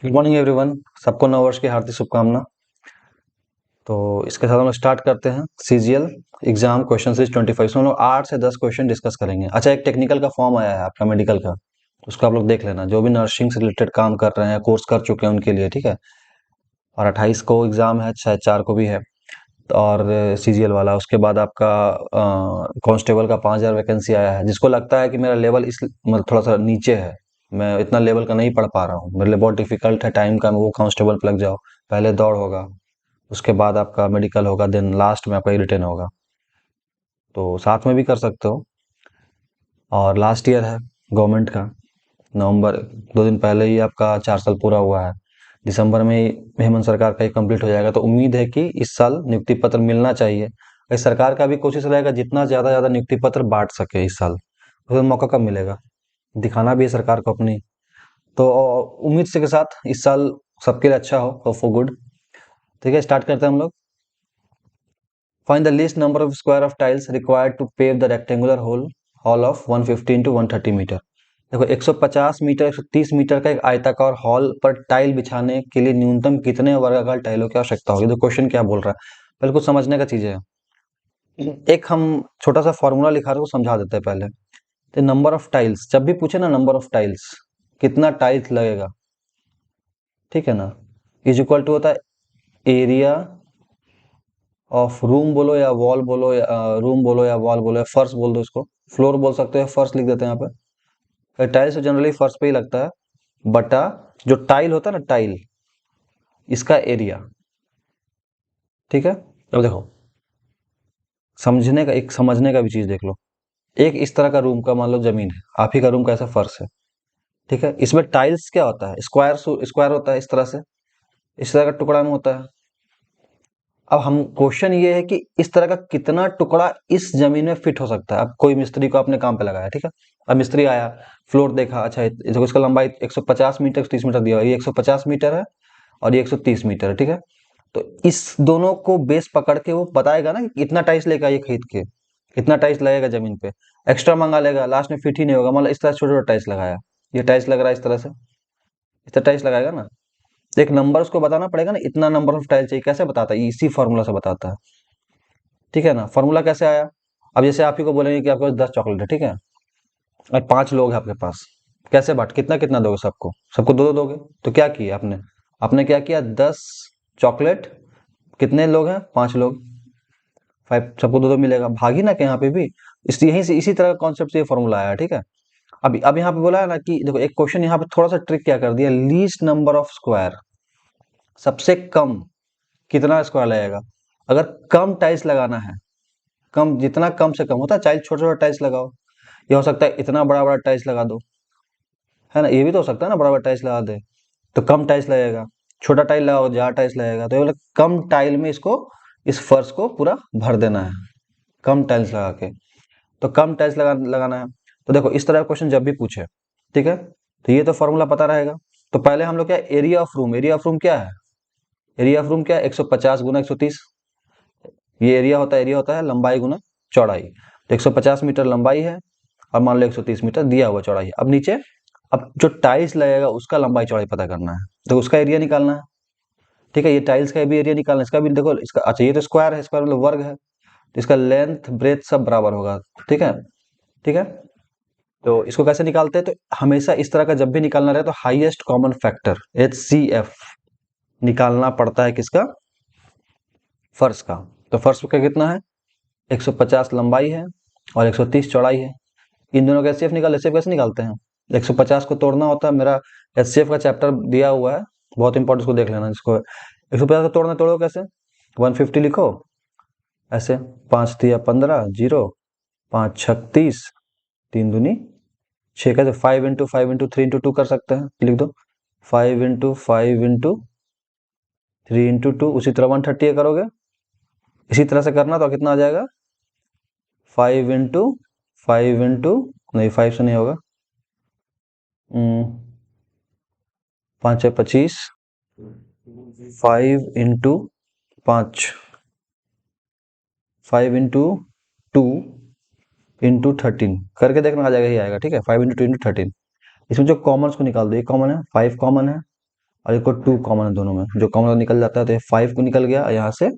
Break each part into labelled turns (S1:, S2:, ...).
S1: Good morning everyone. सबको नववर्ष की हार्दिक शुभकामना। तो इसके साथ हम लोग स्टार्ट करते हैं सीजीएल एग्जाम क्वेश्चन सीरीज 25। हम लोग 8 से 10 क्वेश्चन डिस्कस करेंगे। अच्छा, एक टेक्निकल का फॉर्म आया है आपका मेडिकल का, उसको आप लोग देख लेना। जो भी नर्सिंग से रिलेटेड काम कर रहे हैं, कोर्स कर चुके हैं उनके लिए, ठीक है। और 28 को एग्जाम है, शायद 4 को भी है। और सीजीएल वाला, उसके बाद आपका कांस्टेबल का 5,000 वैकेंसी आया है। जिसको लगता है कि मेरा लेवल इस मतलब थोड़ा सा नीचे है, मैं इतना लेवल का नहीं पढ़ पा रहा हूँ, मेरे लिए बहुत डिफिकल्ट है टाइम का, वो कांस्टेबल पे लग जाओ। पहले दौड़ होगा, उसके बाद आपका मेडिकल होगा, देन लास्ट में आपका रिटर्न होगा। तो साथ में भी कर सकते हो। और लास्ट ईयर है गवर्नमेंट का, नवंबर 2 दिन पहले ही आपका 4 साल पूरा हुआ है। दिसंबर में ही हेमंत सरकार का ही कंप्लीट हो जाएगा। तो उम्मीद है कि इस साल नियुक्ति पत्र मिलना चाहिए। इस सरकार का भी कोशिश रहेगा जितना ज्यादा ज्यादा नियुक्ति पत्र बांट सके इस साल। उसे मौका कब मिलेगा, दिखाना भी है सरकार को अपनी। तो उम्मीद से के साथ इस साल सबके लिए अच्छा हो फॉर गुड। ठीक है, स्टार्ट करते हैं हम लोग। Find the least number of square of tiles required to pave the rectangular hall of 150 into 130 metre. देखो, 150 मीटर 130 मीटर का एक आयताकार हॉल पर टाइल बिछाने के लिए न्यूनतम कितने वर्गाकार टाइलों की आवश्यकता होगी। तो क्वेश्चन क्या बोल रहा है, पहले कुछ समझने का चीज है। एक हम छोटा सा फॉर्मूला लिखा रहे, समझा देते हैं पहले। तो नंबर ऑफ टाइल्स जब भी पूछे ना, नंबर ऑफ टाइल्स कितना टाइल्स लगेगा, ठीक है ना, इज इक्वल टू होता है एरिया ऑफ रूम बोलो या वॉल बोलो, या रूम बोलो या वॉल बोलो या फर्श बोल दो इसको। फ्लोर बोल सकते हो, फर्श लिख देते हैं यहाँ पे। टाइल्स तो जनरली फर्श पे ही लगता है, बटा जो टाइल होता है ना, टाइल, इसका एरिया। ठीक है। अब देखो, समझने का भी चीज देख लो। एक इस तरह का रूम का मान लो जमीन है, आप ही का रूम का ऐसा फर्श है, ठीक है। इसमें टाइल्स क्या होता है, स्क्वायर स्क्वायर होता है, इस तरह से, इस तरह का टुकड़ा में होता है। अब हम क्वेश्चन ये है कि इस तरह का कितना टुकड़ा इस जमीन में फिट हो सकता है। अब कोई मिस्त्री को आपने काम पे लगाया, ठीक है। अब मिस्त्री आया, फ्लोर देखा, अच्छा देखो इसका लंबाई 150 मीटर 130 मीटर दिया हुआ है, ये 150 मीटर है और ये 130 मीटर है, ठीक है। तो इस दोनों को बेस पकड़ के वो बताएगा ना कि इतना टाइल्स लेगा ये खरीद के, इतना टाइल्स लगेगा जमीन पे। एक्स्ट्रा मंगा लेगा, लास्ट में फिट ही नहीं होगा। मतलब इस तरह से छोटा छोटा टाइल्स लगाया, ये टाइल्स लग रहा है इस तरह से, इस तरह टाइल्स लगाएगा ना। तो एक नंबर उसको बताना पड़ेगा ना, इतना नंबर ऑफ टाइल्स चाहिए। कैसे बताता है, इसी फॉर्मूला से बताता है, ठीक है ना। फॉर्मूला कैसे आया, अब जैसे आप ही को बोलेंगे कि आपके पास 10 चॉकलेट है, ठीक है, और 5 लोग हैं आपके पास, कैसे बांट, कितना कितना दोगे सबको, सबको दो दो दोगे। तो क्या किया आपने, आपने क्या किया, 10 चॉकलेट, कितने लोग हैं, 5 लोग, 5, सबको दो दो मिलेगा, भागी ना कि यहाँ पे भी। इस यहीं से इसी तरह का कॉन्सेप्ट से ये फॉर्मूला आया, ठीक है। अब यहाँ पे बोला है ना कि देखो, एक क्वेश्चन यहाँ पे थोड़ा सा ट्रिक क्या कर दिया, लीस्ट नंबर ऑफ स्क्वायर, सबसे कम कितना स्क्वायर लगेगा। अगर कम टाइल्स लगाना है, कम जितना कम से कम होता है, चाहे छोटा छोटा टाइल्स लगाओ, ये हो सकता है इतना बड़ा बड़ा टाइल्स लगा दो, है ना, ये भी तो हो सकता है ना, बड़ा बड़ा टाइल्स लगा दे तो कम टाइल्स लगेगा। छोटा टाइल लगाओ, ज्यादा टाइल्स लगेगा। तो ये बोला कम टाइल में इसको, इस फर्श को पूरा भर देना है, कम टाइल्स लगा के। तो कम टाइल्स लगाना है। तो देखो, इस तरह का क्वेश्चन जब भी पूछे, ठीक है, तो ये तो फॉर्मूला पता रहेगा। तो पहले हम लोग क्या, area of room, area of room क्या है, एरिया ऑफ रूम क्या है, 150 गुना 130। ये एरिया होता है लंबाई गुना चौड़ाई। तो 150 मीटर लंबाई है और मान लो 130 मीटर दिया हुआ चौड़ाई है। अब नीचे, अब जो टाइल्स लगेगा उसका लंबाई चौड़ाई पता करना है, तो उसका एरिया निकालना है, ठीक है। ये टाइल्स का भी एरिया निकालना है, इसका भी देखो, इसका अच्छा ये तो स्क्वायर है, स्क्वायर मतलब वर्ग है, तो इसका लेंथ ब्रेथ सब बराबर होगा, ठीक है, ठीक है। तो इसको कैसे निकालते हैं, तो हमेशा इस तरह का जब भी निकालना रहे तो हाईएस्ट कॉमन फैक्टर HCF निकालना पड़ता है, किसका, फर्श का। तो फर्श का कितना है, 150 लंबाई है और 130 चौड़ाई है। इन दोनों का एचसीएफ निकाल, एचसीएफ कैसे निकालते हैं, 150 को तोड़ना होता है, मेरा एचसीएफ का चैप्टर दिया हुआ है, बहुत इंपॉर्टेंट, उसको देख लेना। जिसको 150 को तोड़ना, तोड़ो कैसे, 150 लिखो ऐसे, 5 तिया 15, जीरो, 5 छक 30, 3 दूनी 6, कैसे 5 into 5 into 3 into 2 कर सकते हैं, लिख दो 5 into 5 into 3 into 2, उसी तरह 130 करोगे, इसी तरह से करना तो कितना आ जाएगा, 5 into 5 into, नहीं 5 से नहीं होगा, 5 या 25, 5 into 5, 5 into 2 into 13 करके देखना, आ जाएगा, ही आएगा, ठीक है। 5 into 2 into 13, इसमें जो कॉमन को निकाल दो, ये कॉमन है, 5 कॉमन है और एक को 2 कॉमन है दोनों में, जो कॉमन निकल जाता है तो 5 को निकल गया, यहाँ से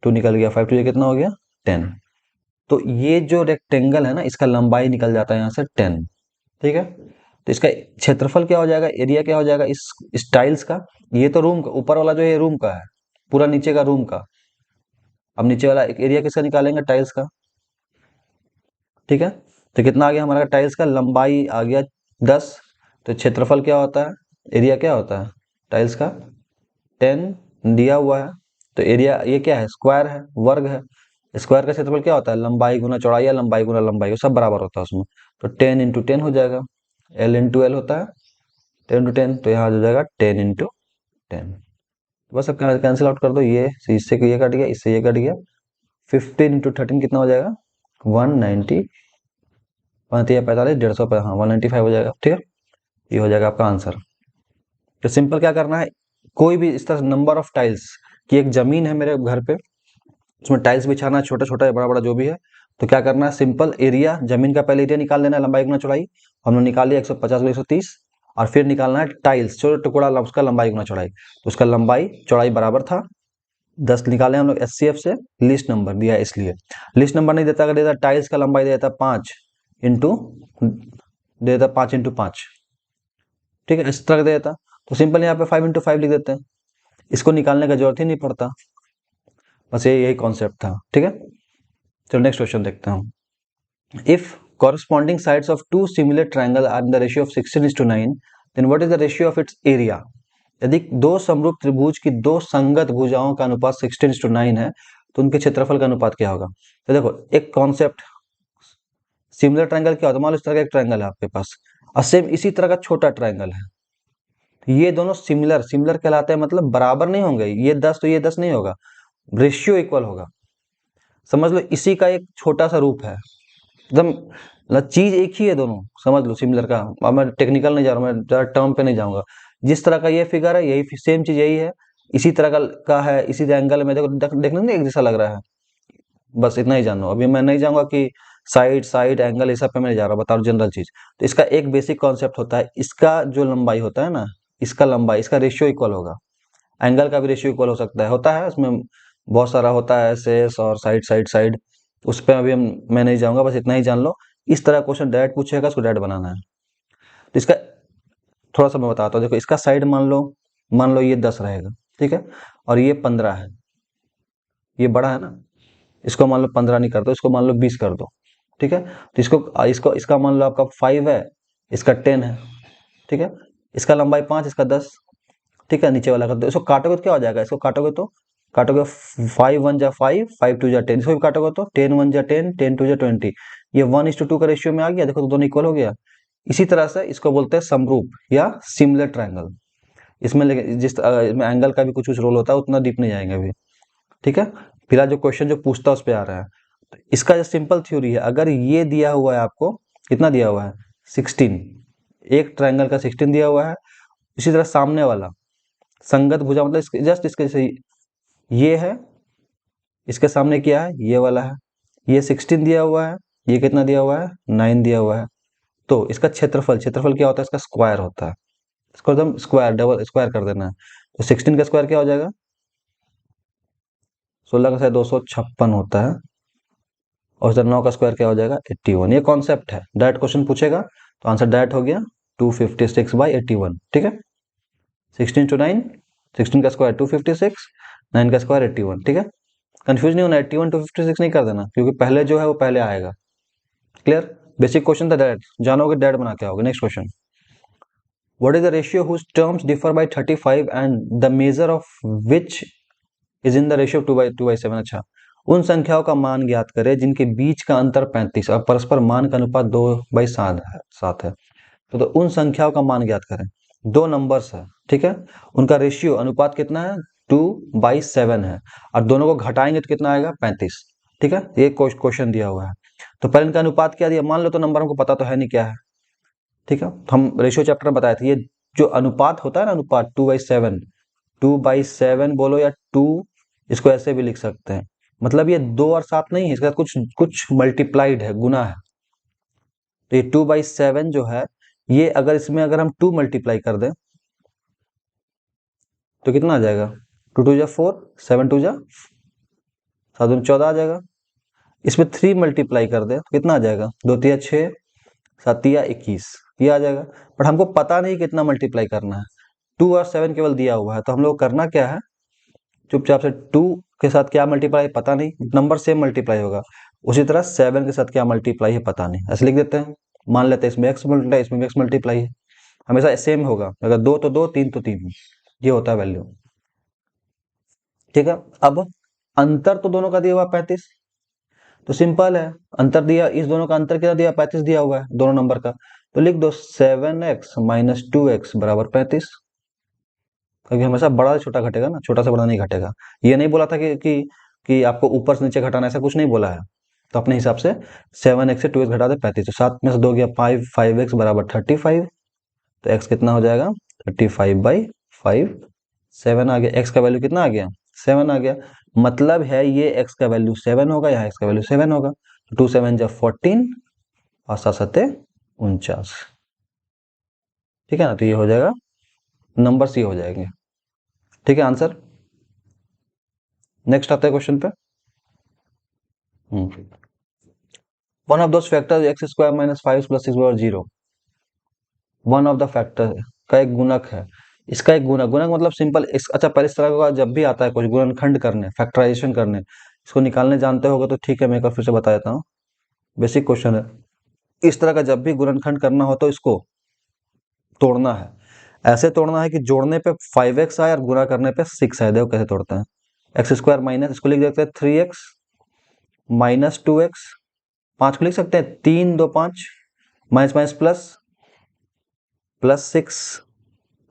S1: 2 निकल गया, 5 2 कितना हो गया 10। तो ये जो रेक्टेंगल है ना, इसका लंबाई निकल जाता है यहाँ से 10। ठीक है, तो इसका क्षेत्रफल क्या हो जाएगा, एरिया क्या हो जाएगा इस टाइल्स का। ये तो रूम का ऊपर वाला जो है रूम का है, पूरा नीचे का रूम का। अब नीचे वाला एक एरिया किसका निकालेंगे, टाइल्स का। ठीक है, तो कितना आ गया हमारा टाइल्स का, लंबाई आ गया 10। तो क्षेत्रफल क्या होता है, एरिया क्या होता है टाइल्स का, 10 दिया हुआ है। तो एरिया ये क्या है, स्क्वायर है, वर्ग है। स्क्वायर का क्षेत्रफल क्या होता है, लंबाई गुना चौड़ाई या लंबाई गुना लंबाई, वो सब बराबर होता है उसमें। तो 10 × 10 हो जाएगा, L × L होता है 10 × 10, तो यहाँ हो जाएगा 10 × 10। बस अब कैंसिल आउट कर दो, ये इससे ये कट गया, इससे ये कट गया। 15 × 13 कितना हो जाएगा, 190, 45, 150, हाँ 195 हो जाएगा। ठीक है, ये हो जाएगा आपका आंसर। तो सिंपल क्या करना है, कोई भी इस तरह नंबर ऑफ टाइल्स की एक जमीन है मेरे घर पे, उसमें टाइल्स बिछाना है, छोटा छोटा या बड़ा बड़ा जो भी है। तो क्या करना है, सिंपल एरिया, जमीन का पहले एरिया निकाल लेना है, लंबाई गुना चौड़ाई। हमने निकाल लिया 150 गुना 130। और फिर निकालना है टाइल्स, छोटा टुकड़ा उसका लंबाई गुना चौड़ाई। तो उसका लंबाई चौड़ाई बराबर था 10, निकाले हम लोग SCF से, लिस्ट नंबर दिया है इसलिए। लिस्ट नंबर नहीं देता, अगर देता टाइल्स का लंबाई देता 5 इंटू, देता 5 × 5। ठीक है, इस तरह दे देता, तो सिंपल यहाँ पे 5 × 5 लिख देते हैं, इसको निकालने का जरूरत ही नहीं पड़ता। बस यही कॉन्सेप्ट था। ठीक है, चलो नेक्स्ट क्वेश्चन देखते हैं हम। If corresponding sides of two similar triangle are in the ratio of 16:9, then what is the ratio of its area? यदि दो समरूप त्रिभुज की दो संगत भुजाओं का अनुपात 16:9 है, तो उनके क्षेत्रफल का अनुपात क्या होगा। तो देखो एक कॉन्सेप्ट, सिमिलर ट्रायंगल क्या होता है, मान लो इस तरह का एक ट्रायंगल है आपके पास, और सेम इसी तरह का छोटा ट्रायंगल है। ये दोनों सिमिलर सिमिलर कहलाते हैं, मतलब बराबर नहीं होंगे, ये 10 तो ये 10 नहीं होगा, रेशियो इक्वल होगा। समझ लो इसी का एक छोटा सा रूप है, एकदम मतलब चीज एक ही है दोनों, समझ लो सिमिलर का। अब मैं टेक्निकल नहीं जा रहा हूँ, मैं ज़्यादा टर्म पे नहीं जाऊंगा। जिस तरह का ये फिगर है, यही सेम चीज यही है, इसी तरह का है, इसी एंगल में देखो, देखने में एक जैसा लग रहा है। बस इतना ही जान लो, अभी मैं नहीं जाऊंगा कि साइड साइड एंगल, इस सब पे मैं नहीं जा रहा, बता रहा हूँ जनरल चीज। तो इसका एक बेसिक कॉन्सेप्ट होता है, इसका जो लंबाई होता है ना, इसका लंबाई, इसका रेशियो इक्वल होगा। एंगल का भी रेशियो इक्वल हो सकता है, होता है उसमें बहुत सारा होता है, सेस और साइड साइड साइड, उस पर अभी मैं नहीं जाऊंगा, बस इतना ही जान लो। इस तरह क्वेश्चन डायरेक्ट पूछेगा, उसको डायरेक्ट बनाना है। तो इसका थोड़ा सा मैं बताता हूँ, देखो इसका साइड मान लो ये 10 रहेगा, ठीक है, और ये 15 है, ये बड़ा है ना, इसको मान लो 15 नहीं कर दो, इसको मान लो 20 कर दो। ठीक है, तो इसको इसको इसका मान लो आपका 5 है, इसका 10 है। ठीक है, इसका लंबाई 5, इसका 10। ठीक है, नीचे वाला कर दो, इसको काटोगे तो क्या हो जाएगा, इसको काटोगे 5 1 जा 5, 5 2 जा 10, इसको भी काटोगे तो 10 1 जा 10, 10 2 जा 20। ये 1:2 का रेशियो में आ गया, देखो तो दोनों इक्वल हो गया। इसी तरह से इसको बोलते हैं समरूप या सिमिलर ट्रायंगल। इसमें लेकिन इसमें एंगल का भी कुछ कुछ रोल होता है, उतना डीप नहीं जाएंगे अभी। ठीक है, फिलहाल जो क्वेश्चन जो पूछता है उस पर आ रहा है। तो इसका जो सिंपल थ्योरी है, अगर ये दिया हुआ है आपको, कितना दिया हुआ है 16, एक ट्रायंगल का 16 दिया हुआ है, इसी तरह सामने वाला संगत भुजा, मतलब इसके जस्ट इसके जैसे ये है, इसके सामने क्या है, ये वाला है, ये 16 दिया हुआ है, ये कितना दिया हुआ है 9 दिया हुआ है। तो इसका क्षेत्रफल क्या होता है, इसका स्क्वायर होता है। इसको एकदम स्क्वायर, डबल स्क्वायर कर देना है। तो 16 का स्क्वायर क्या हो जाएगा, 16 का 256 होता है, और इधर 9 का स्क्वायर क्या हो जाएगा 81। ये कॉन्सेप्ट है, डायरेक्ट क्वेश्चन पूछेगा तो आंसर डायरेक्ट हो गया 256/81। ठीक है, 16 to 9, 16 का स्क्वायर 256, 9 का स्क्वायर 81। ठीक है, कंफ्यूज नहीं होना, 81 256 नहीं कर देना, क्योंकि पहले जो है वो पहले आएगा। क्लियर, बेसिक क्वेश्चन था, डायरेक्ट जानोगे डायरेक्ट बना के आओगे। Next question, what is the ratio whose terms differ by 35 and the major of which is in the ratio 2/7। अच्छा, उन संख्याओं का मान ज्ञात करें जिनके बीच का अंतर 35 और परस्पर मान का अनुपात 2/7 है। तो उन संख्याओं का मान ज्ञात करें, दो नंबर्स है, ठीक है, उनका रेशियो अनुपात कितना है 2/7 है, और दोनों को घटाएंगे तो कितना आएगा 35। ठीक है, ये क्वेश्चन दिया हुआ है। तो पहले इनका अनुपात क्या दिया, मान लो, तो नंबर हमको पता तो है नहीं क्या है। ठीक है, तो हम रेशियो चैप्टर में बताए थे, ये जो अनुपात होता है ना, अनुपात 2/7, 2/7 बोलो या 2, इसको ऐसे भी लिख सकते हैं, मतलब ये 2 और 7 नहीं है, इसका कुछ कुछ मल्टीप्लाइड है, गुना है। तो ये 2/7 जो है, ये अगर इसमें अगर हम 2 मल्टीप्लाई कर दें, तो कितना आ जाएगा, 2 2 जा 4, 7 2 जा 14 आ जाएगा। इसमें 3 मल्टीप्लाई कर दे तो कितना आ जाएगा, 2 3 6, 7 21, ये आ जाएगा। बट हमको पता नहीं कितना मल्टीप्लाई करना है, 2 और 7 केवल दिया हुआ है, तो हम लोग करना क्या है, चुपचाप से 2 के साथ क्या मल्टीप्लाई पता नहीं, नंबर सेम मल्टीप्लाई होगा, उसी तरह 7 के साथ क्या मल्टीप्लाई है पता नहीं, ऐसे लिख देते हैं। मान लेते हैं इसमें x मल्टीप्लाई, इसमें भी x मल्टीप्लाई है, हमेशा सेम होगा, अगर 2 तो 2, 3 तो 3, ये होता है वैल्यू। ठीक है, अब अंतर तो दोनों का दिया हुआ 35, तो सिंपल है, अंतर दिया, इस दोनों का अंतर क्या दिया, 35 दिया हुआ है दोनों नंबर का, तो लिख दो 7x माइनस 2x बराबर 35, क्योंकि हमेशा बड़ा से छोटा घटेगा ना, छोटा से बड़ा नहीं घटेगा। ये नहीं बोला था कि आपको ऊपर से नीचे घटाना, ऐसा कुछ नहीं बोला है। तो अपने हिसाब से 7x से 2x घटा दे 35, तो 7 में से 2 गया 5, 5x बराबर 35, तो x कितना हो जाएगा 35/5, 7 आ गया, x का वैल्यू कितना आ गया 7 आ गया, मतलब है ये x का वैल्यू 7 होगा, यहाँ x का वैल्यू 7 होगा, 2 7 जा 14 और 7 7 49। ठीक है ना, तो ये हो जाएगा, नंबर सी हो जाएंगे। ठीक है आंसर। नेक्स्ट आता है क्वेश्चन पे। One of those factors x square minus 5 plus 6 बराबर 0, वन ऑफ द फैक्टर का एक गुणक है, इसका एक गुणक, गुणक मतलब सिंपल, अच्छा पहले इस तरह का जब भी आता है कुछ गुणनखंड करने, फैक्टराइजेशन करने, इसको निकालने जानते होगे तो ठीक है, मैं एक बार फिर से बता देता हूँ, बेसिक क्वेश्चन है। इस तरह का जब भी गुणनखंड करना हो तो इसको तोड़ना है, ऐसे तोड़ना है कि जोड़ने पे 5x आए और गुणा करने पे 6 आए। देखो कैसे तोड़ते हैं, एक्स स्क्वायर माइनस, इसको लिख देते हैं 3x माइनस 2x, 5 को लिख सकते हैं 3 2 5, माइनस माइनस प्लस, प्लस 6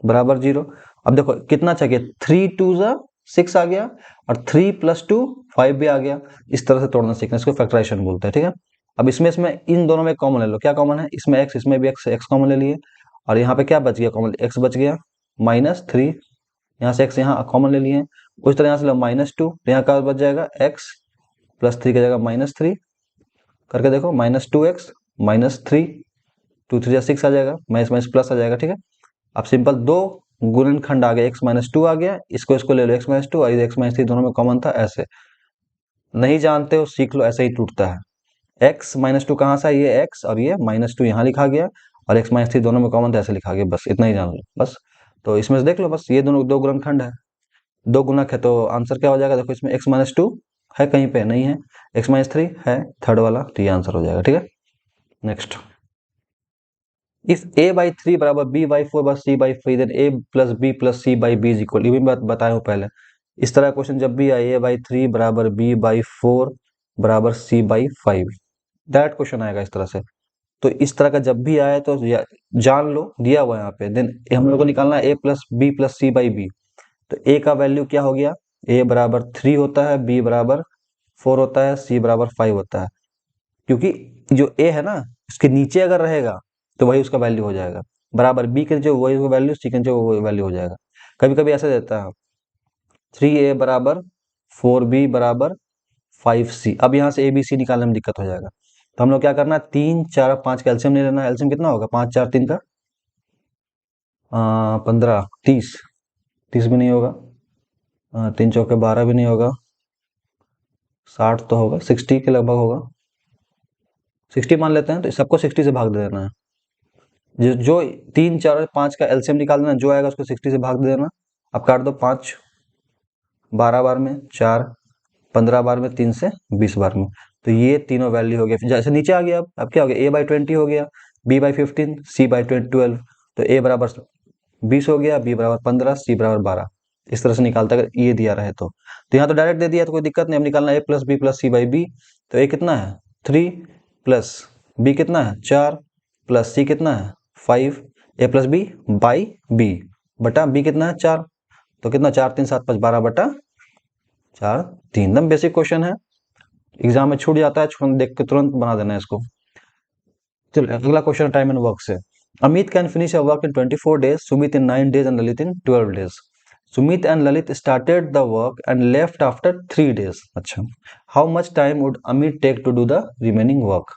S1: बराबर 0। अब देखो कितना चाहिए, 3 2 जा 6 आ गया, और 3 प्लस 2 5 भी आ गया। इस तरह से तोड़ना सीखना, इसको फैक्टराइजेशन बोलते हैं। ठीक है, अब इसमें इसमें इन दोनों में कॉमन ले लो, क्या कॉमन है, इसमें x, इसमें भी x, x कॉमन ले लिए, और यहाँ पे क्या बच गया कॉमन, x बच गया, -3, यहाँ से x यहाँ कॉमन ले लिए, उस तरह यहाँ से लो -2, यहाँ का बच जाएगा x प्लस 3 की जगह -3, करके देखो -2x -3, 2 3 6 आ जाएगा, माइनस माइनस प्लस आ जाएगा। ठीक है, अब सिंपल दो गुणनखंड आ गया, x माइनस 2 आ गया, इसको इसको ले लो x माइनस 2 और x माइनस 3 दोनों में कॉमन था, ऐसे नहीं जानते हो सीख लो, ऐसे ही टूटता है। x माइनस 2 कहाँ से, ये x और ये -2 यहाँ लिखा गया, और x माइनस 3 दोनों में कॉमन था, ऐसे लिखा गया, बस इतना ही जान लो बस। तो इसमें से देख लो, बस ये दोनों दो गुणनखंड है, दो गुणक है, तो आंसर क्या हो जाएगा, देखो इसमें x माइनस 2 है, कहीं पे नहीं है, x माइनस 3 है थर्ड वाला, तो ये आंसर हो जाएगा। ठीक है, नेक्स्ट, इफ a बाई 3 बराबर b बाई 4 बस c by 5 then a plus b plus c by b is equal, ये भी बात बताया हूँ पहले। इस तरह क्वेश्चन जब भी आए, a बाई 3 बराबर b बाई 4 बराबर c बाई 5, डायरेक्ट क्वेश्चन आएगा इस तरह से। तो इस तरह का जब भी आए तो जान लो, दिया हुआ है यहाँ पे, देन हम लोग को निकालना है a plus b plus c by b। तो a का वैल्यू क्या हो गया, a बराबर 3 होता है, b बराबर 4 होता है, c बराबर 5 होता है, क्योंकि जो a है ना उसके नीचे अगर रहेगा तो वही उसका वैल्यू हो जाएगा, बराबर b के नीचे वही वैल्यू, c के नीचे वही वैल्यू हो जाएगा। कभी कभी ऐसा देता है 3a बराबर 4b बराबर 5c, अब यहाँ से abc निकालने में दिक्कत हो जाएगा, तो हम लोग क्या करना है, 3 4 5 का एल्सियम ले लेना है। एल्सियम कितना होगा, 5 4 3 का 15, 30, 30 भी नहीं होगा, 3 चौके 12 भी नहीं होगा, 60 तो होगा, 60 के लगभग होगा, 60 मान लेते हैं, तो सबको 60 से भाग दे देना है। जो 3 4 और 5 का एल्सियम निकाल देना, जो आएगा उसको 60 से भाग दे देना। अब काट दो, 5 12 बार में, 4 15 बार में, 3 से 20 बार में, तो ये तीनों वैल्यू हो गया। जैसे नीचे आ गया, अब क्या हो गया, a बाई 20 हो गया, b बाई 15, c बाई 12, तो a बराबर 20 हो गया, b बराबर 15, c बराबर 12, इस तरह से निकालता अगर ये दिया रहे तो यहाँ तो डायरेक्ट दे दिया तो कोई दिक्कत नहीं, अब निकालना a plus B plus C by B, तो a कितना है 3 प्लस b कितना है 4 प्लस c कितना है 5, a plus B by B बटा b कितना है 4, तो कितना 4 3 7 5 12 बटा 4 3, एकदम बेसिक क्वेश्चन है, एग्जाम में छूट जाता है, छूट देख के तुरंत बना देना है इसको। चलो अगला क्वेश्चन टाइम एंड वर्क से। Amit can finish a work in 24 days, Sumit in 9 days and Lalit in 12 days। Sumit and Lalit started the work and left after 3 days। अच्छा, how much time would Amit take to do the remaining work.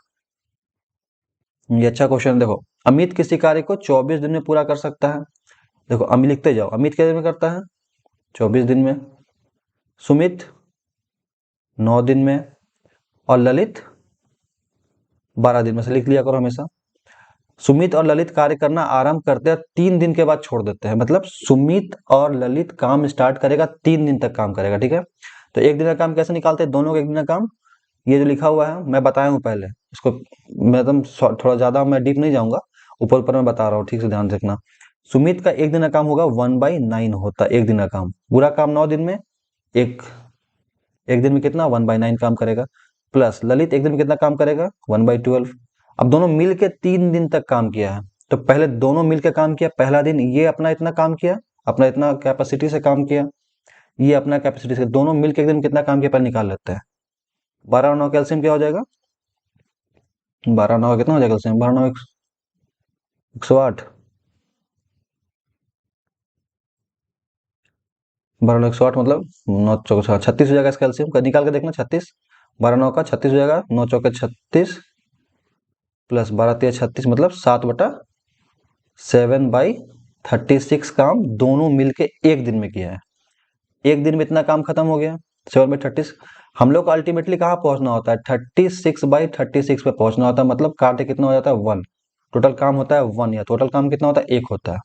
S1: ये अच्छा question. देखो अमित किसी कार्य को 24 दिन में पूरा कर सकता है। देखो अमित लिखते जाओ, अमित कितने दिन में करता है, 24 दिन में, सुमित 9 दिन में, और ललित 12 दिन में से लिख लिया करो हमेशा। सुमित और ललित कार्य करना आरंभ करते हैं 3 दिन के बाद छोड़ देते हैं, मतलब सुमित और ललित काम स्टार्ट करेगा 3 दिन तक काम करेगा, ठीक है। तो एक दिन का काम कैसे निकालते हैं, दोनों का एक दिन का काम, ये जो लिखा हुआ है मैं बताया हूँ पहले, इसको मैं एकदम थोड़ा ज्यादा मैं डीप नहीं जाऊंगा, ऊपर ऊपर मैं बता रहा हूँ, ठीक से ध्यान रखना। सुमित का एक दिन का काम होगा 1/9 होता है, एक दिन का काम, पूरा काम 9 दिन में, एक एक दिन में कितना 1/9 काम करेगा, प्लस ललित एक दिन में कितना काम करेगा 1/12। अब दोनों मिल के 3 दिन तक काम किया है, तो पहले दोनों मिल के काम किया, पहला दिन ये अपना इतना काम किया, अपना इतना कैपेसिटी से काम किया, ये अपना कैपेसिटी से, दोनों मिल के एक दिन कितना काम किया पहले निकाल लेते हैं। 12 और 9 कैल्सियम क्या हो जाएगा, 12 9 कितना हो जाएगा कैल्सियम, 12 9 108, 12 9 108 मतलब 9 चौक 36 हो जाएगा इसका कैल्सियम का, निकाल के देखना 36, 12 9 का 36 हो जाएगा, 9 चौके 36 प्लस 12 3 36 मतलब 7/36 काम दोनों मिलके एक दिन में किया है, एक दिन में इतना काम खत्म हो गया 7/36। हम लोग को अल्टीमेटली कहाँ पहुंचना होता है, 36/36 पे पहुंचना होता है, मतलब काटे कितना हो जाता है 1, टोटल काम होता है 1, या टोटल काम कितना होता है 1 होता है,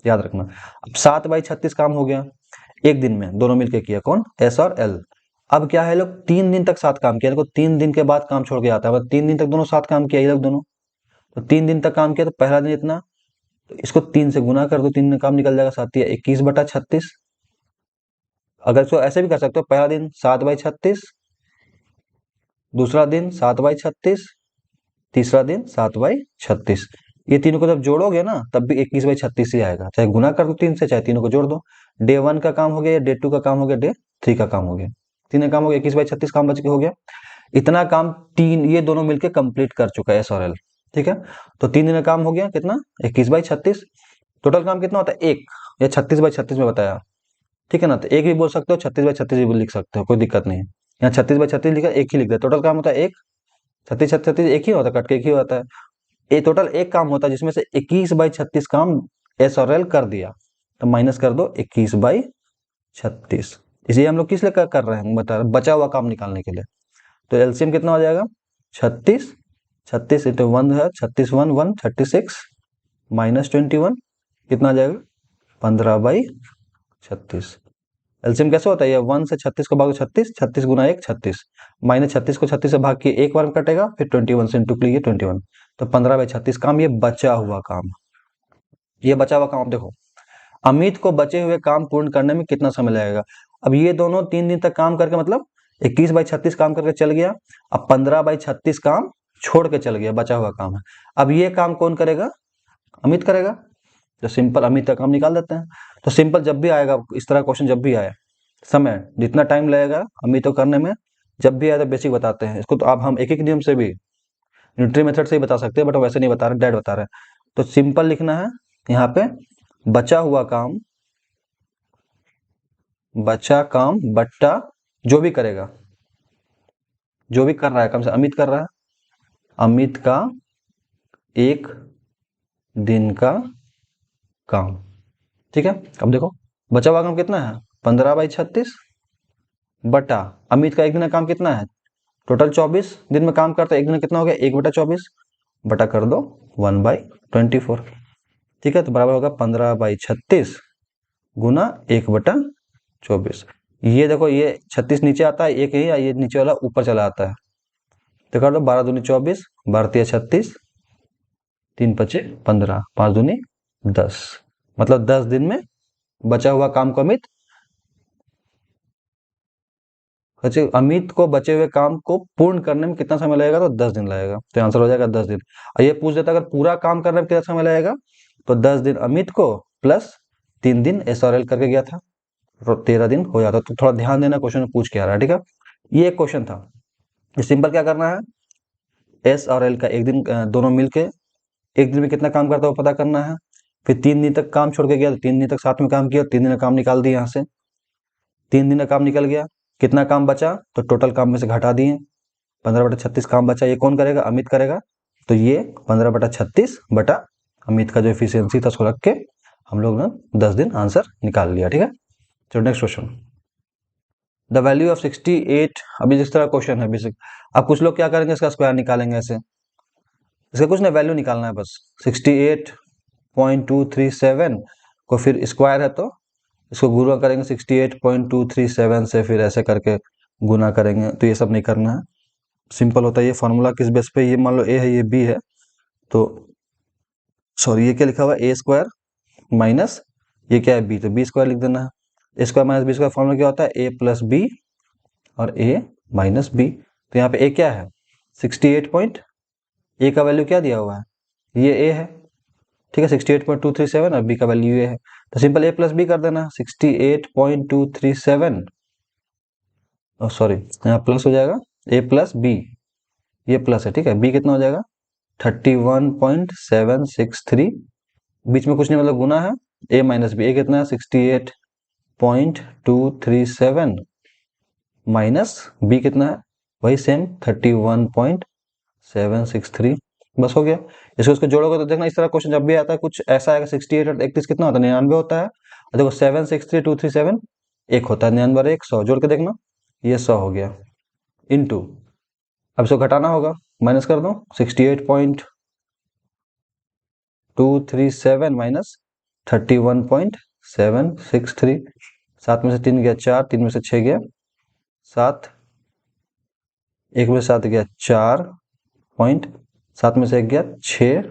S1: याद रखना। अब 7/36 काम हो गया एक दिन में, दोनों मिलके किया, कौन, एस और एल। अब क्या है, लोग 3 दिन तक साथ काम किया, इनको 3 दिन के बाद काम छोड़ के आता है, मतलब 3 दिन तक दोनों साथ काम किया ये लोग दोनों, तो 3 दिन तक काम किया, तो पहला दिन इतना, तो इसको 3 से गुना कर दो, 3 दिन काम निकल जाएगा, 7/21, अगर इसको ऐसे भी कर सकते हो, पहला दिन 7/36, दूसरा दिन 7/36, तीसरा दिन 7/36, ये तीनों को जब जोड़ोगे ना तब भी 21/36 ही आएगा, चाहे गुना कर दो 3 से, चाहे तीनों को जोड़ दो। डे 1 का काम हो गया, डे 2 का काम हो गया, डे 3 का काम हो गया, तीन का काम हो गया, 21/36 काम बच के हो गया। इतना काम तीन ये दोनों मिलके कंप्लीट कर चुका है एस और एल, ठीक है। तो 3 दिन का काम हो गया कितना, 21/36, टोटल काम कितना होता है 1, या 36/36 में बताया, ठीक है ना। तो एक भी बोल सकते हो, 36/36 भी लिख सकते हो, कोई दिक्कत नहीं है। यहाँ 36/36 लिखा, एक ही लिख दिया, टोटल काम होता है 1, 36/36 एक ही होता है, कट के एक ही होता है, ये टोटल एक काम होता है, जिसमें से 21/36 काम एस और एल कर दिया, तो माइनस कर दो 21/36। इसलिए हम लोग किस लिए कर रहे हैं, बता रहे बचा हुआ काम निकालने के लिए। तो एलसीएम कितना हो जाएगा 36, 36 इंटू 1 है 36, 1 36 माइनस 21 कितना आ जाएगा 15/36। एलसीएम कैसे होता है, ये 1 से 36 को भागो 36, 36 गुना 1 36, माइनस 36 को 36 से भाग के एक बार में कटेगा, फिर 21 से इंटू के लिए 21, तो 15/36 काम, ये बचा हुआ काम, ये बचा हुआ काम। अब देखो अमित को बचे हुए काम पूर्ण करने में कितना समय लगेगा। अब ये दोनों 3 दिन तक काम करके, मतलब 21/36 काम करके चल गया, अब 15/36 काम छोड़ के चल गया, बचा हुआ काम है। अब ये काम कौन करेगा, अमित करेगा, तो सिंपल अमित का काम निकाल देते हैं। तो सिंपल जब भी आएगा इस तरह क्वेश्चन, जब भी आए समय जितना टाइम लगेगा अमित को करने में, जब भी आए तो बेसिक बताते हैं इसको। तो अब हम एक एक नियम से भी न्यूट्री मेथड से ही बता सकते हैं, बट वैसे नहीं बता रहे, डायरेक्ट बता रहे हैं। तो सिंपल लिखना है यहाँ पे, बचा हुआ काम, बचा काम बट्टा जो भी करेगा, जो भी कर रहा है, कम से अमित कर रहा है, अमित का एक दिन का काम, ठीक है। अब देखो बचा हुआ काम कितना है 15/36 बटा अमित का एक दिन का काम कितना है, टोटल 24 दिन में काम करता है, एक दिन में कितना हो गया 1/24, बटा कर दो 1/24, ठीक है। तो बराबर होगा 15/36 गुना 1/24। ये देखो ये 36 नीचे आता है, एक ही, ये नीचे वाला ऊपर चला आता है, तो कर दो 12 दूनी 24, 12 तिया 36, 3 पचे 15, 5 दूनी 10, मतलब 10 दिन में बचा हुआ काम को अमित को बचे हुए काम को पूर्ण करने में कितना समय लगेगा, तो 10 दिन लगेगा, तो आंसर हो जाएगा 10 दिन। और ये पूछ देता अगर पूरा काम करने में कितना समय लगेगा, तो 10 दिन अमित को प्लस 3 दिन एस और एल करके गया था, तो 13 दिन हो जाता। तो थोड़ा ध्यान देना, क्वेश्चन में पूछ के आ रहा है, ठीक है। ये एक क्वेश्चन था, ये सिंपल क्या करना है, एस और एल का एक दिन दोनों मिलके एक दिन में कितना काम करता है वो पता करना है, फिर 3 दिन तक काम छोड़ के गया, तो 3 दिन तक साथ में काम किया, 3 दिन का काम निकाल दिया, यहाँ से 3 दिन का काम निकल गया, कितना काम बचा, तो टोटल काम में से घटा दिए, 15/36 काम बचा, ये कौन करेगा, अमित करेगा। तो ये 15/36 बटा अमित का जो एफिशिएंसी था उसको रख के हम लोग ने 10 दिन आंसर निकाल लिया, ठीक है। चलो next question, the value of 68। अभी जिस तरह क्वेश्चन है बेसिक, अब कुछ लोग क्या करेंगे, इसका स्क्वायर निकालेंगे ऐसे, इसका कुछ नहीं, वैल्यू निकालना है बस। 68.237 को फिर स्क्वायर है तो इसको गुणा करेंगे 68.237 से, फिर ऐसे करके गुना करेंगे। तो ये सब नहीं करना है, सिंपल होता है ये फॉर्मूला। किस बेस पे, ये मान लो ए है, ये बी है, तो सॉरी ये क्या लिखा हुआ है, ए स्क्वायर माइनस ये क्या है बी, तो बी स्क्वायर लिख देना है। A square minus B square formula क्या होता है, ए प्लस बी और ए माइनस बी। तो यहाँ पे ए क्या है 68 पॉइंट, ए का वैल्यू क्या दिया हुआ है, ये ए है, ठीक है 68.237 और बी का वैल्यू ये है, तो सिंपल ए प्लस बी कर देना। 68.237 सॉरी यहाँ प्लस हो जाएगा, ए प्लस बी, ये प्लस है, ठीक है, बी कितना हो जाएगा 31.763, बीच में कुछ नहीं मतलब गुना है, ए माइनस बी, ए कितना है 68.237 माइनस बी कितना है वही सेम 31.763, बस हो गया। इसको इसको जोड़ोगे तो देखना इस तरह क्वेश्चन जब भी आता है कुछ ऐसा आएगा, 68 और 31 कितना होता है 99 होता है, और देखो 763,237 एक होता है 99 और 100, जोड़ के देखना ये 100 हो गया इनटू, अब इसको घटाना होगा, माइनस कर दो 68.237 माइनस 31.763, 7 में से 3 गया 4, 3 में से 6 गया 7, 1 में से 7 गया 4 पॉइंट, 7 में से 1 गया 6,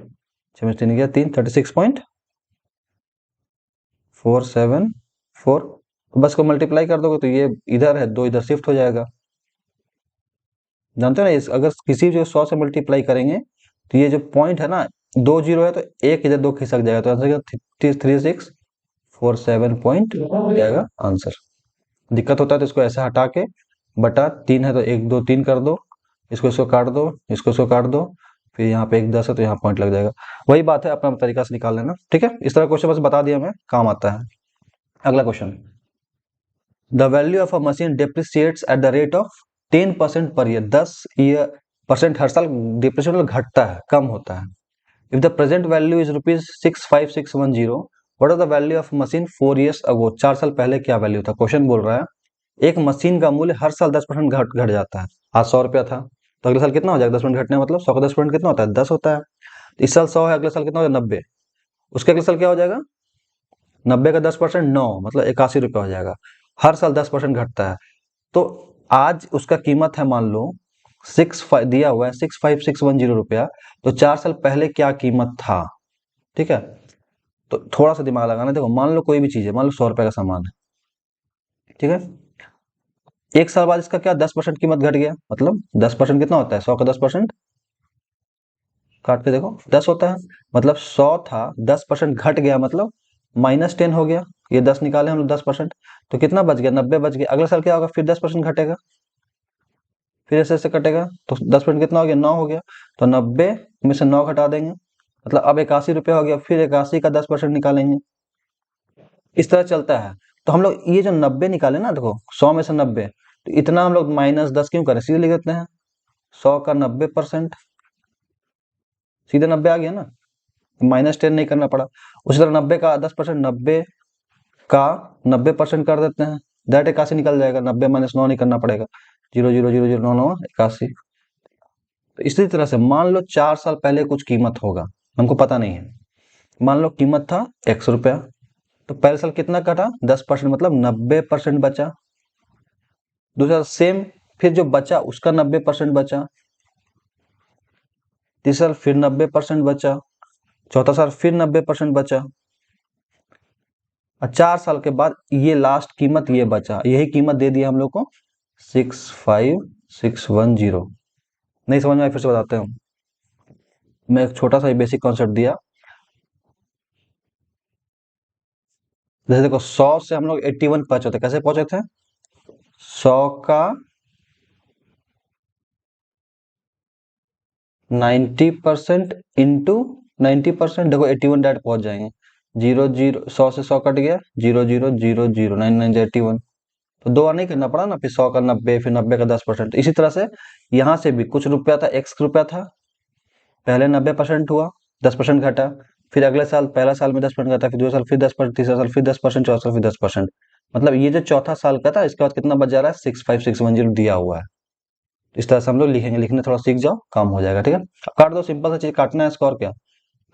S1: 6 में से 3 गया 3, 36.474, तो बस को मल्टीप्लाई कर दोगे तो ये इधर है 2 इधर शिफ्ट हो जाएगा, जानते हो ना, अगर किसी जो 100 से मल्टीप्लाई करेंगे तो ये जो पॉइंट है ना 2 जीरो है, तो एक इधर 2 खिसक जाएगा, तो आंसर क्या 3647 पॉइंट हो जाएगा आंसर। दिक्कत होता है तो इसको ऐसे हटा के, बटा 3 है तो 1 2 3 कर दो, इसको इसको काट दो, इसको इसको काट दो, फिर यहाँ पे 1 10 है तो यहाँ पॉइंट लग जाएगा। वही बात है, अपना तरीका से निकाल लेना, ठीक है। इस तरह क्वेश्चन बस बता दिया मैं, काम आता है। अगला question, the value of a machine depreciates at the rate of 10% per year, 10% हर साल डिप्रिशिएट मतलब घटता है, कम होता है। If the present value is ₹65610, what is the value of machine 4 years अगो, 4 साल पहले क्या वैल्यू था। क्वेश्चन बोल रहा है एक मशीन का मूल्य हर साल 10% घट जाता है। आज 100 रुपया था तो अगले साल कितना हो जाएगा, 10% घटने मतलब 100 का 10% कितना होता है 10 होता है। इस साल 100 है, अगले साल कितना हो जाएगा 90, उसके अगले साल क्या हो जाएगा 90 का 10% 9 मतलब 81 रुपया हो जाएगा। हर साल 10% घटता है, तो आज उसका कीमत है मान लो 6 दिया हुआ है 65610 रुपया, तो 4 साल पहले क्या कीमत था, ठीक है। तो थोड़ा सा दिमाग लगाना, देखो मान लो कोई भी चीज है, मान लो 100 रुपए का सामान है, ठीक है, एक साल बाद इसका क्या 10% कीमत घट गया, मतलब 10% कितना होता है 100 का 10%, काट के देखो 10 होता है, मतलब 100 था 10% घट गया मतलब -10 हो गया, ये 10 निकाले हम लोग 10%, तो कितना बच गया 90 बच गया। अगले साल क्या होगा फिर 10% घटेगा, फिर ऐसे ऐसे कटेगा, तो 10% कितना हो गया 9 हो गया, तो 90 में से 9 घटा देंगे, मतलब अब 81 रुपया हो गया, फिर 81 का 10% निकालेंगे, इस तरह चलता है। तो हम लोग ये जो 90 निकाले ना, देखो 100 में से 90, तो इतना हम लोग -10 क्यों करें, सीधे लिख देते हैं 100 का 90%, सीधे 90 आ गया ना, -10 नहीं करना पड़ा। उसी तरह 90 का 10%, 90 का 90% कर देते हैं, डायरेक्ट 81 निकल जाएगा, 90 माइनस 9 नहीं करना पड़ेगा, 0 0 0 0 9 9 81। तो इसी तरह से मान लो 4 साल पहले कुछ कीमत होगा, हमको पता नहीं है, मान लो कीमत था 100 रुपया, तो पहले साल कितना कटा 10% मतलब 90% बचा, दूसरा सेम फिर जो बचा उसका 90% बचा, तीसरा साल फिर 90% बचा, चौथा साल फिर 90% बचा, और 4 साल के बाद ये लास्ट कीमत ये बचा, यही कीमत दे दिया हम लोग को 65610। नहीं समझ में आया फिर से बताते हैं, मैं एक छोटा सा बेसिक कॉन्सेप्ट दिया। जैसे देखो 100 से हम लोग 81 पहुंचे थे, कैसे पहुंचे थे 100 का 90% इंटू 90%, देखो 81 डायरेक्ट पहुंच जाएंगे, 0 0 100 से 100 कट गया 0 0 0 0 9 9 81, तो दो बार नहीं करना पड़ा ना, फिर 100 का 90, फिर 90 का 10%। इसी तरह से यहाँ से भी कुछ रुपया था, x रुपया था, पहले 90% हुआ 10% घटा, फिर अगले साल पहला साल में 10% घटा, फिर दूसरा साल फिर 10%, तीसरा साल फिर 10%, चौथा साल फिर 10%। मतलब ये जो चौथा साल का था, इसके बाद कितना बच जा रहा है, 65610 दिया हुआ है। इस तरह से हम लोग लिखेंगे, लिखने थोड़ा सीख जाओ, काम हो जाएगा। ठीक है, अब काट दो, सिंपल सा चीज काटना है, स्कोर क्या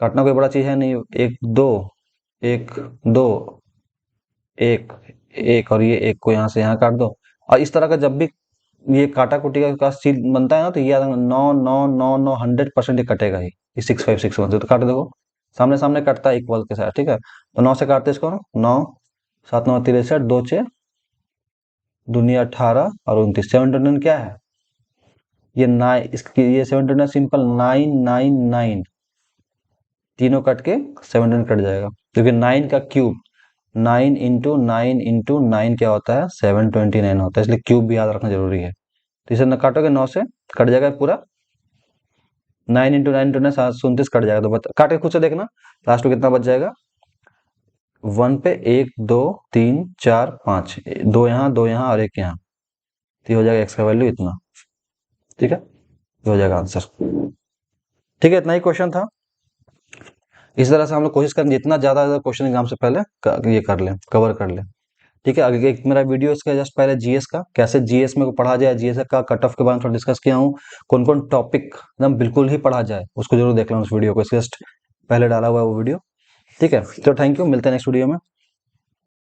S1: काटना, कोई बड़ा चीज है नहीं। एक दो, एक दो, एक एक, और ये एक को यहाँ से यहाँ काट दो। और इस तरह का जब भी ये काटा कुटी का चीज बनता है ना, तो ये याद रखना, 9 9 9 9 100% ये कटेगा ही, ये 6561 से। तो काट देखो, सामने सामने कटता है इक्वल के साथ। ठीक है, तो 9 से काटते हैं इसको, 9 7 9 63, 2 6 दूनी 18 और 29, 729 क्या है, ये नाइन, इसकी ये 729 सिंपल 999, तीनों कट के 729 कट जाएगा, क्योंकि 9 का क्यूब, 9 इंटू 9 इंटू 9 क्या होता है, 729 होता है, इसलिए क्यूब भी याद रखना जरूरी है। तो इसे न काटोगे, 9 से कट जाएगा पूरा, 9 इंटू 9 इंटू 9 729 कट जाएगा। तो बता, काट के खुद से देखना लास्ट में कितना बच जाएगा। 1 पे 1 2 3 4 5, दो यहाँ, दो यहाँ और एक यहाँ, तो ये हो जाएगा एक्स का वैल्यू इतना। ठीक है, ये हो जाएगा आंसर। ठीक है, इतना ही क्वेश्चन था। इस तरह से हम लोग कोशिश करें जितना ज्यादा क्वेश्चन एग्जाम से पहले ये कर लें, कवर कर लें। ठीक है, आगे एक मेरा वीडियो इसका जस्ट पहले जीएस का, कैसे जीएस में को पढ़ा जाए, जीएस का कट ऑफ के बारे में थोड़ा डिस्कस किया हूँ, कौन कौन टॉपिक एकदम बिल्कुल ही पढ़ा जाए, उसको जरूर देख लेना उस वीडियो को, जस्ट पहले डाला हुआ है वो वीडियो। ठीक है, तो थैंक यू, मिलते हैं नेक्स्ट वीडियो में।